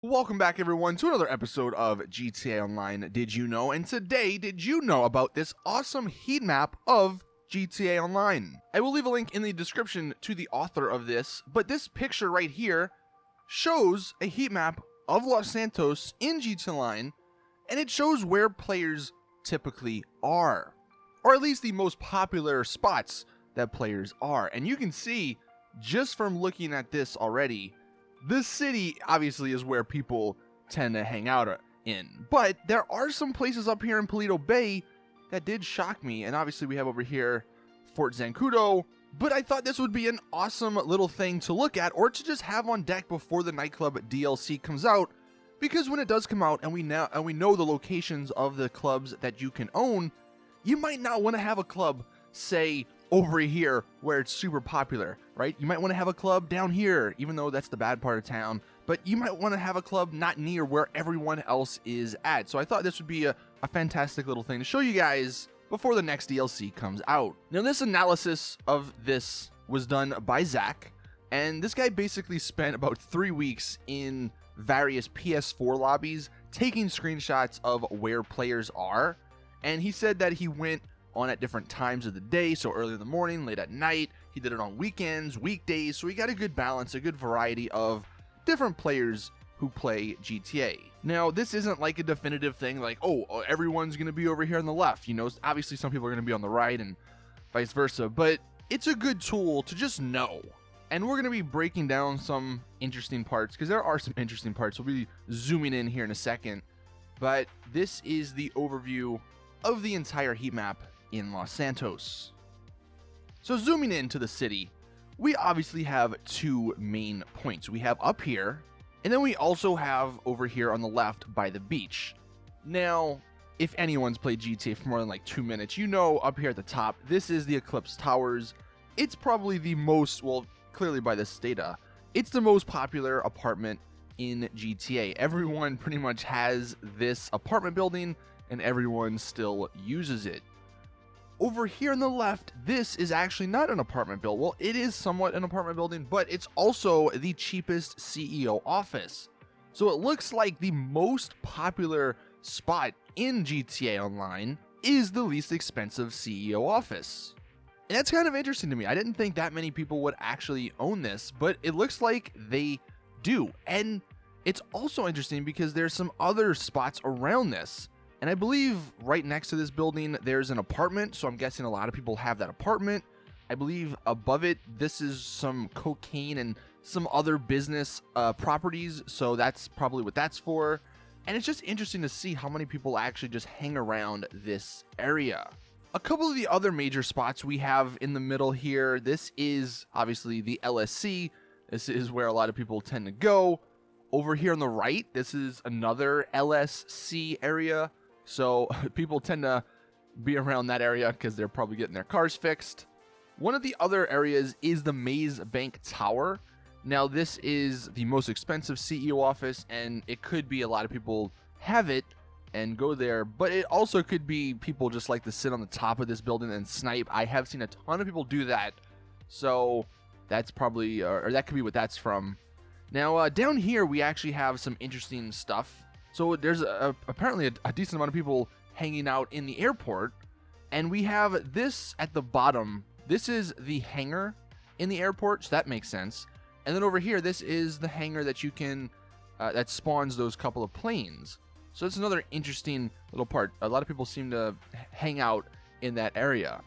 Welcome back, everyone, to another episode of GTA Online Did You Know? And today, did you know about this awesome heat map of GTA Online? I will leave a link in the description to the author of this, but this picture right here shows a heat map of Los Santos in GTA Online, and it shows where players typically are, or at least the most popular spots that players are. And you can see, just from looking at this already, this city obviously is where people tend to hang out in, but there are some places up here in Pulido Bay that did shock me, and obviously we have over here Fort Zancudo, but I thought this would be an awesome little thing to look at or to just have on deck before the Nightclub DLC comes out, because when it does come out and we know the locations of the clubs that you can own, you might not want to have a club, say, over here where it's super popular, right? You might want to have a club down here, even though that's the bad part of town, but you might want to have a club not near where everyone else is at. So I thought this would be a fantastic little thing to show you guys before the next DLC comes out. Now, this analysis of this was done by Zack, and this guy basically spent about 3 weeks in various PS4 lobbies taking screenshots of where players are, and he said that he went on at different times of the day, so early in the morning, late at night. He did it on weekends, weekdays, so he got a good balance, a good variety of different players who play GTA. Now, this isn't like a definitive thing like, oh, everyone's going to be over here on the left. You know, obviously some people are going to be on the right and vice versa, but it's a good tool to just know. And we're going to be breaking down some interesting parts, because there are some interesting parts. We'll be zooming in here in a second, but this is the overview of the entire heat map in Los Santos. So zooming into the city, we obviously have two main points. We have up here, and then we also have over here on the left by the beach. Now, if anyone's played GTA for more than like 2 minutes, you know up here at the top, this is the Eclipse Towers. It's probably the most, well, clearly by this data, it's the most popular apartment in GTA. Everyone pretty much has this apartment building, and everyone still uses it. Over here on the left, this is actually not an apartment building. Well, it is somewhat an apartment building, but it's also the cheapest CEO office. So it looks like the most popular spot in GTA Online is the least expensive CEO office. And that's kind of interesting to me. I didn't think that many people would actually own this, but it looks like they do. And it's also interesting because there's some other spots around this. And I believe right next to this building, there's an apartment. So I'm guessing a lot of people have that apartment. I believe above it, this is some cocaine and some other business properties. So that's probably what that's for. And it's just interesting to see how many people actually just hang around this area. A couple of the other major spots we have in the middle here, this is obviously the LSC. This is where a lot of people tend to go. Over here on the right, this is another LSC area. So people tend to be around that area because they're probably getting their cars fixed. One of the other areas is the Maze Bank Tower. Now, this is the most expensive CEO office, and it could be a lot of people have it and go there, but it also could be people just like to sit on the top of this building and snipe. I have seen a ton of people do that, so that's probably, or that could be what that's from. Now, down here, we actually have some interesting stuff. So there's apparently a decent amount of people hanging out in the airport, and we have this at the bottom. This is the hangar in the airport, so that makes sense. And then over here, this is the hangar that you can, that spawns those couple of planes. So that's another interesting little part. A lot of people seem to hang out in that area.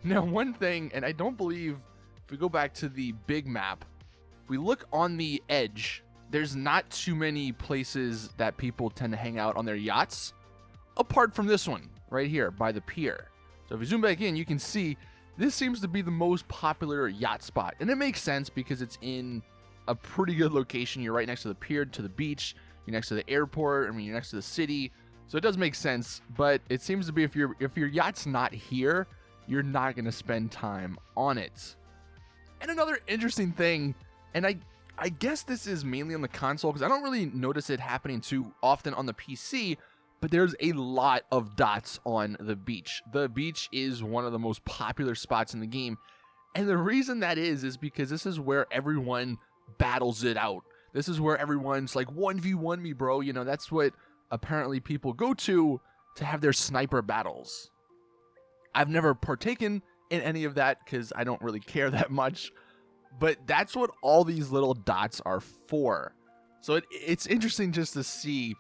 Now, one thing, and I don't believe, if we go back to the big map, if we look on the edge, there's not too many places that people tend to hang out on their yachts, apart from this one right here by the pier. So if we zoom back in, you can see this seems to be the most popular yacht spot. And it makes sense because it's in a pretty good location. You're right next to the pier, to the beach. You're next to the airport. I mean, you're next to the city. So it does make sense. But it seems to be if your yacht's not here, you're not going to spend time on it. And another interesting thing, and I guess this is mainly on the console because I don't really notice it happening too often on the PC, but there's a lot of dots on the beach. The beach is one of the most popular spots in the game, and the reason that is because this is where everyone battles it out. This is where everyone's like 1v1 me, bro. You know, that's what apparently people go to have their sniper battles. I've never partaken in any of that because I don't really care that much. But that's what all these little dots are for. So it's interesting just to see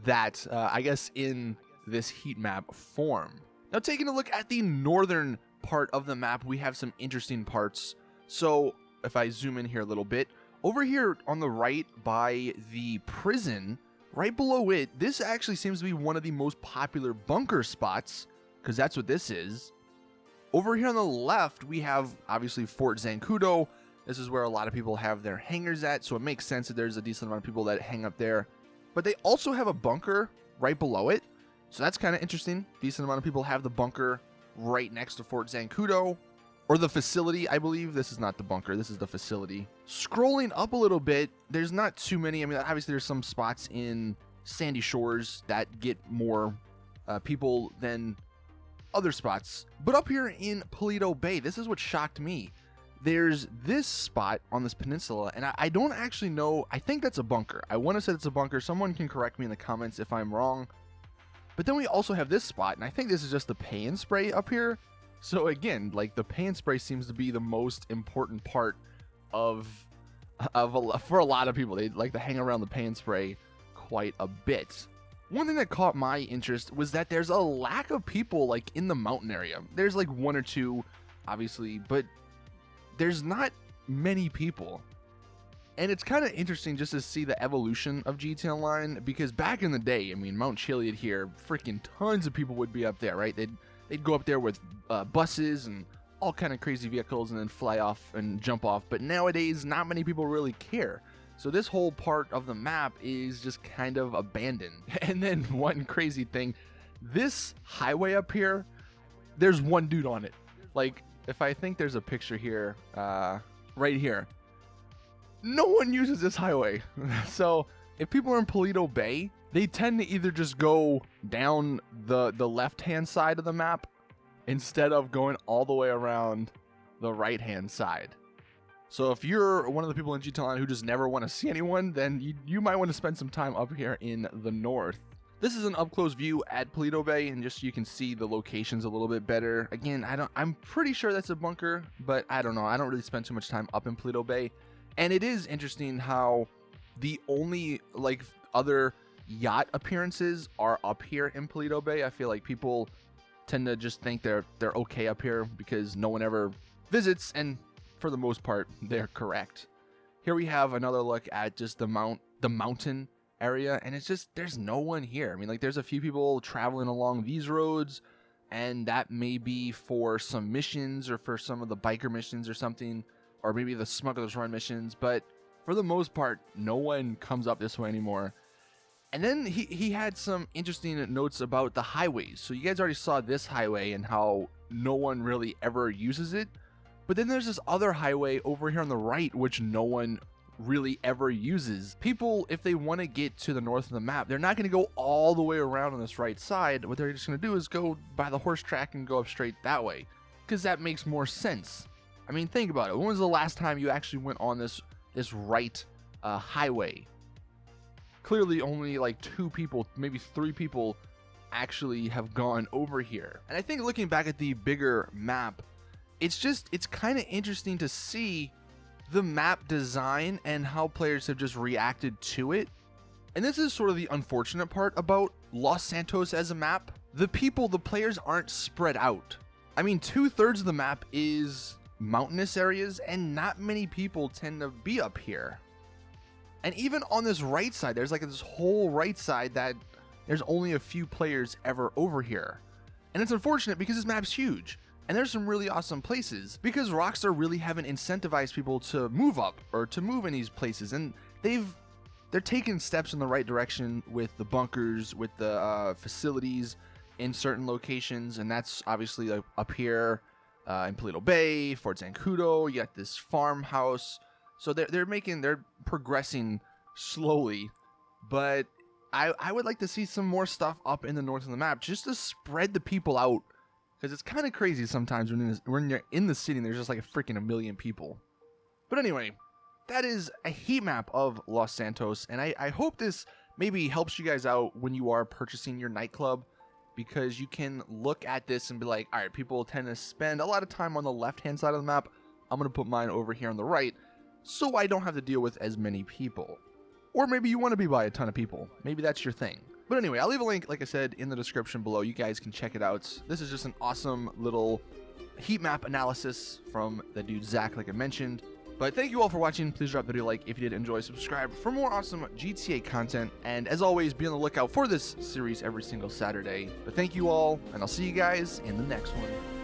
that, I guess, in this heat map form. Now, taking a look at the northern part of the map, we have some interesting parts. So if I zoom in here a little bit, over here on the right by the prison, right below it, this actually seems to be one of the most popular bunker spots, because that's what this is. Over here on the left, we have obviously Fort Zancudo. This is where a lot of people have their hangars at, so it makes sense that there's a decent amount of people that hang up there. But they also have a bunker right below it, so that's kind of interesting. Decent amount of people have the bunker right next to Fort Zancudo, or the facility, I believe. This is not the bunker, this is the facility. Scrolling up a little bit, there's not too many. I mean, obviously there's some spots in Sandy Shores that get more people than other spots. But up here in Pulido Bay, this is what shocked me. There's this spot on this peninsula, and I don't actually know. I think that's a bunker. I want to say it's a bunker. Someone can correct me in the comments if I'm wrong. But then we also have this spot, and I think this is just the pay and spray up here. So again, like, the pay and spray seems to be the most important part for a lot of people. They like to hang around the pay and spray quite a bit. One thing that caught my interest was that there's a lack of people like in the mountain area. There's like one or two, obviously, but there's not many people. And it's kind of interesting just to see the evolution of GTA Online, because back in the day, I mean, Mount Chiliad here, freaking tons of people would be up there, right? They'd go up there with buses and all kind of crazy vehicles and then fly off and jump off. But nowadays, not many people really care. So this whole part of the map is just kind of abandoned. And then one crazy thing, this highway up here, there's one dude on it. Like, if I think there's a picture here, right here, no one uses this highway. So if people are in Pulido Bay, they tend to either just go down the left-hand side of the map instead of going all the way around the right-hand side. So if you're one of the people in GTA Online who just never want to see anyone, then you might want to spend some time up here in the north. This is an up-close view at Pulido Bay, and just so you can see the locations a little bit better. Again, I'm pretty sure that's a bunker, but I don't know. I don't really spend too much time up in Pulido Bay. And it is interesting how the only like other yacht appearances are up here in Pulido Bay. I feel like people tend to just think they're okay up here because no one ever visits, and for the most part, they're correct. Here we have another look at just the mountain area, and it's just, there's no one here. I mean, like, there's a few people traveling along these roads, and that may be for some missions or for some of the biker missions or something, or maybe the Smuggler's Run missions, but for the most part, no one comes up this way anymore. And then he had some interesting notes about the highways. So you guys already saw this highway and how no one really ever uses it. But then there's this other highway over here on the right, which no one really ever uses. People, if they want to get to the north of the map, they're not going to go all the way around on this right side. What they're just going to do is go by the horse track and go up straight that way, because that makes more sense. I mean, think about it. When was the last time you actually went on this right highway? Clearly only like 2 people, maybe 3 people actually have gone over here. And I think looking back at the bigger map, it's kind of interesting to see the map design and how players have just reacted to it. And this is sort of the unfortunate part about Los Santos as a map. The players aren't spread out. I mean, 2/3 of the map is mountainous areas, and not many people tend to be up here. And even on this right side, there's like this whole right side that there's only a few players ever over here. And it's unfortunate because this map's huge, and there's some really awesome places, because Rockstar really haven't incentivized people to move up or to move in these places, and they're taking steps in the right direction with the bunkers, with the facilities in certain locations, and that's obviously like up here in Pulido Bay, Fort Zancudo. You got this farmhouse. So they're progressing slowly, but I would like to see some more stuff up in the north of the map just to spread the people out, because it's kind of crazy sometimes when you're in the city and there's just like a freaking 1 million people. But anyway, that is a heat map of Los Santos, and I hope this maybe helps you guys out when you are purchasing your nightclub, because you can look at this and be like, all right, people tend to spend a lot of time on the left-hand side of the map. I'm going to put mine over here on the right, so I don't have to deal with as many people. Or maybe you want to be by a ton of people. Maybe that's your thing. But anyway, I'll leave a link, like I said, in the description below. You guys can check it out. This is just an awesome little heat map analysis from the dude Zack, like I mentioned. But thank you all for watching. Please drop the video a like if you did enjoy. Subscribe for more awesome GTA content. And as always, be on the lookout for this series every single Saturday. But thank you all, and I'll see you guys in the next one.